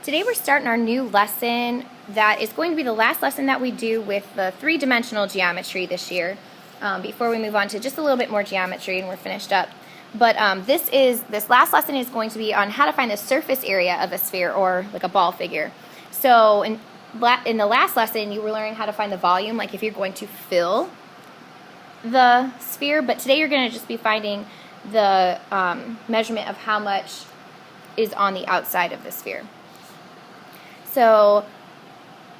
Today we're starting our new lesson that is going to be the last lesson that we do with the three-dimensional geometry this year, before we move on to just a little bit more geometry and we're finished up. But this last lesson is going to be on how to find the surface area of a sphere or like a ball figure. So in the last lesson you were learning how to find the volume, like if you're going to fill the sphere, but today you're going to just be finding the measurement of how much is on the outside of the sphere. So,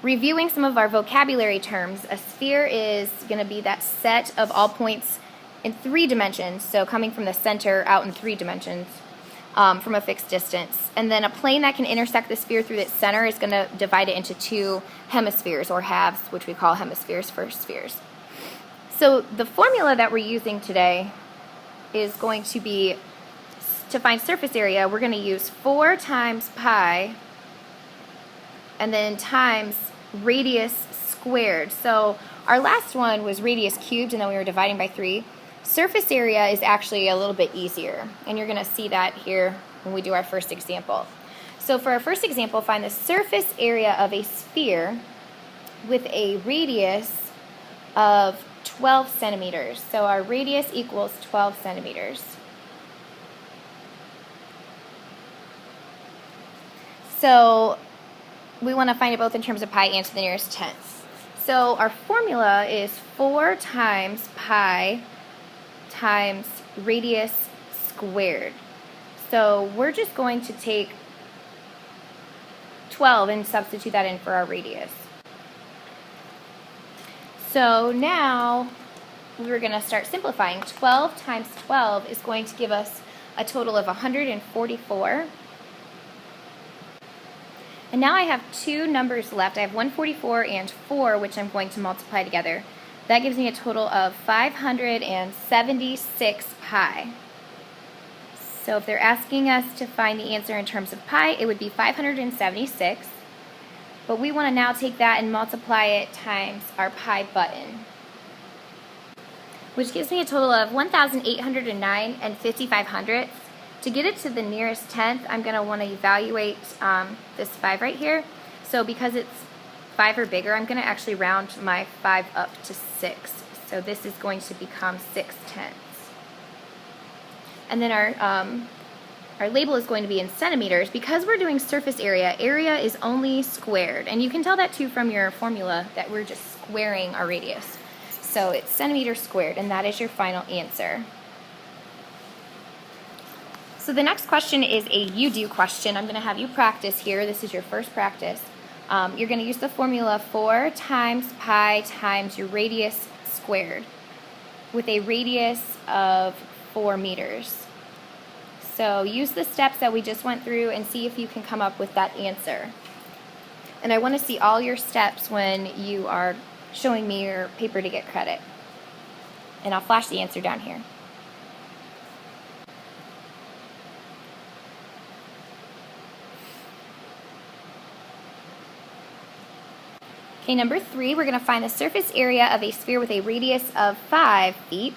reviewing some of our vocabulary terms, a sphere is going to be that set of all points in 3 dimensions, so coming from the center out in 3 dimensions from a fixed distance. And then a plane that can intersect the sphere through its center is going to divide it into 2 hemispheres or halves, which we call hemispheres for spheres. So the formula that we're using today is going to be, to find surface area, we're going to use 4 times pi and then times radius squared. So our last one was radius cubed and then we were dividing by 3. Surface area is actually a little bit easier, and you're going to see that here when we do our first example. So for our first example, find the surface area of a sphere with a radius of 12 centimeters. So our radius equals 12 centimeters. So we want to find it both in terms of pi and to the nearest tenth. So our formula is 4 times pi times radius squared. So we're just going to take 12 and substitute that in for our radius. So now we're going to start simplifying. 12 times 12 is going to give us a total of 144. And now I have 2 numbers left. I have 144 and 4, which I'm going to multiply together. That gives me a total of 576 pi. So if they're asking us to find the answer in terms of pi, it would be 576. But we want to now take that and multiply it times our pi button, which gives me a total of 1,809 and 55 To get it to the nearest tenth, I'm going to want to evaluate this 5 right here. So because it's 5 or bigger, I'm going to actually round my 5 up to 6. So this is going to become 6/10. And then our label is going to be in centimeters. Because we're doing surface area, area is only squared. And you can tell that too from your formula that we're just squaring our radius. So it's centimeters squared, and that is your final answer. So the next question is a you-do question. I'm going to have you practice here. This is your first practice. You're going to use the formula 4 times pi times your radius squared with a radius of 4 meters. So use the steps that we just went through and see if you can come up with that answer. And I want to see all your steps when you are showing me your paper to get credit. And I'll flash the answer down here. Okay, number 3, we're going to find the surface area of a sphere with a radius of 5 feet.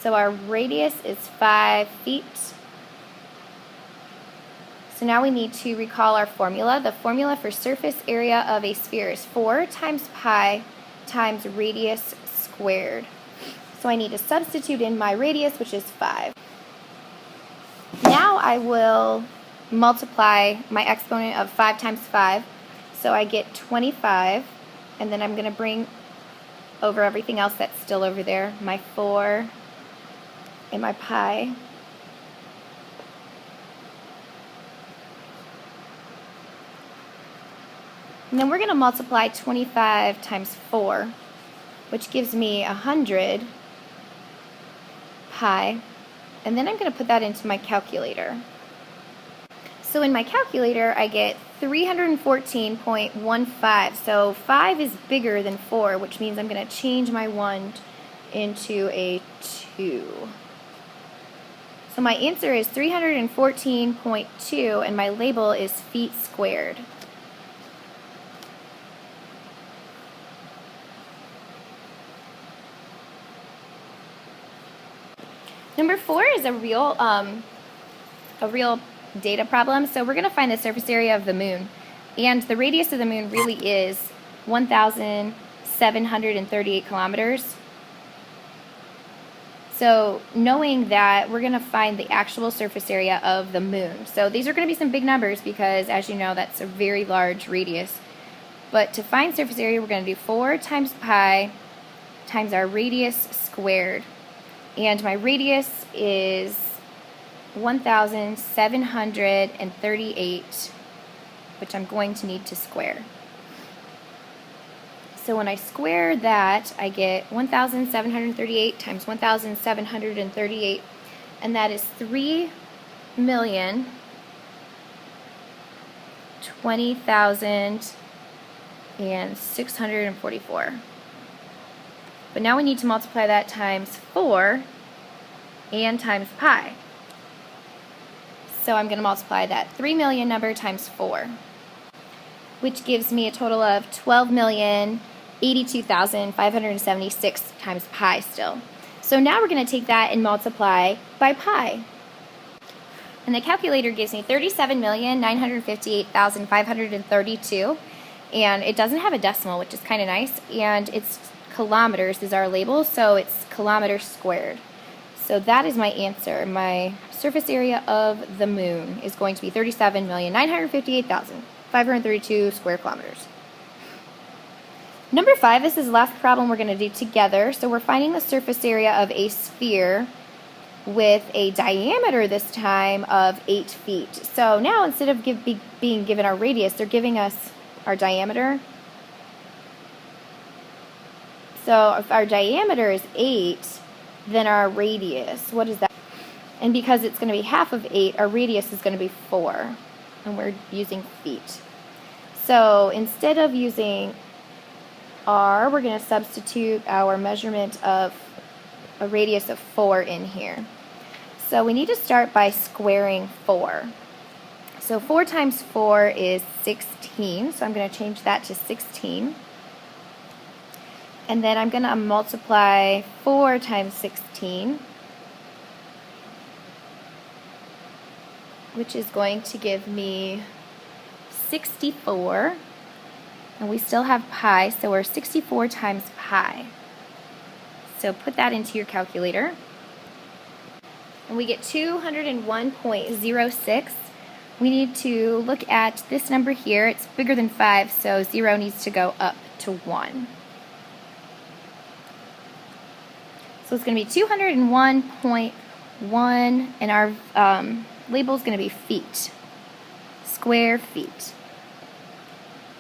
So our radius is 5 feet. So now we need to recall our formula. The formula for surface area of a sphere is 4 times pi times radius squared. So I need to substitute in my radius, which is 5. Now I will multiply my exponent of 5 times 5. So I get 25, and then I'm going to bring over everything else that's still over there, my 4 and my pi. And then we're going to multiply 25 times 4, which gives me 100 pi, and then I'm going to put that into my calculator. So in my calculator, I get 314.15. So 5 is bigger than 4, which means I'm going to change my 1 into a 2. So my answer is 314.2, and my label is feet squared. Number 4 is a real data problem. So we're going to find the surface area of the moon. And the radius of the moon really is 1,738 kilometers. So knowing that, we're going to find the actual surface area of the moon. So these are going to be some big numbers because, as you know, that's a very large radius. But to find surface area, we're going to do 4 times pi times our radius squared. And my radius is 1,738, which I'm going to need to square. So when I square that, I get 1,738 times 1,738, and that is 3,020,644. But now we need to multiply that times 4 and times pi. So I'm going to multiply that 3 million number times 4, which gives me a total of 12,082,576 times pi still. So now we're going to take that and multiply by pi. And the calculator gives me 37,958,532, and it doesn't have a decimal, which is kind of nice, and it's kilometers is our label, so it's kilometers squared. So that is my answer. My surface area of the moon is going to be 37,958,532 square kilometers. Number 5, this is the last problem we're going to do together. So we're finding the surface area of a sphere with a diameter this time of 8 feet. So now instead of being given our radius, they're giving us our diameter. So if our diameter is 8, then our radius, what is that? And because it's going to be half of 8, our radius is going to be 4. And we're using feet. So instead of using r, we're going to substitute our measurement of a radius of 4 in here. So we need to start by squaring 4. So 4 times 4 is 16, so I'm going to change that to 16. And then I'm going to multiply 4 times 16, which is going to give me 64. And we still have pi, so we're 64 times pi. So put that into your calculator. And we get 201.06. We need to look at this number here. It's bigger than 5, so 0 needs to go up to 1. So it's going to be 201.1, and our label is going to be feet, square feet.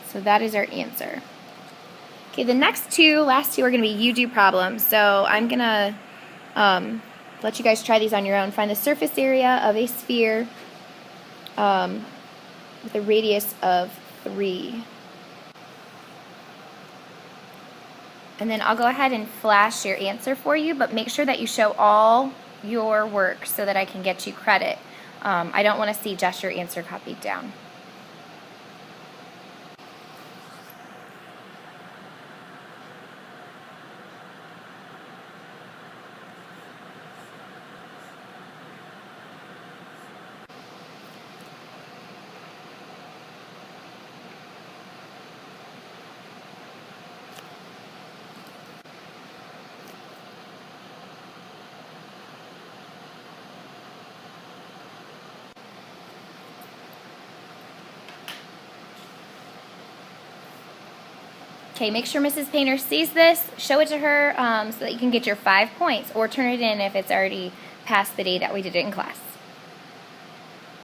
So that is our answer. Okay, the last two are going to be you-do problems. So I'm going to let you guys try these on your own. Find the surface area of a sphere with a radius of 3. And then I'll go ahead and flash your answer for you, but make sure that you show all your work so that I can get you credit. I don't want to see just your answer copied down. Okay, make sure Mrs. Painter sees this, show it to her so that you can get your 5 points, or turn it in if it's already past the day that we did it in class.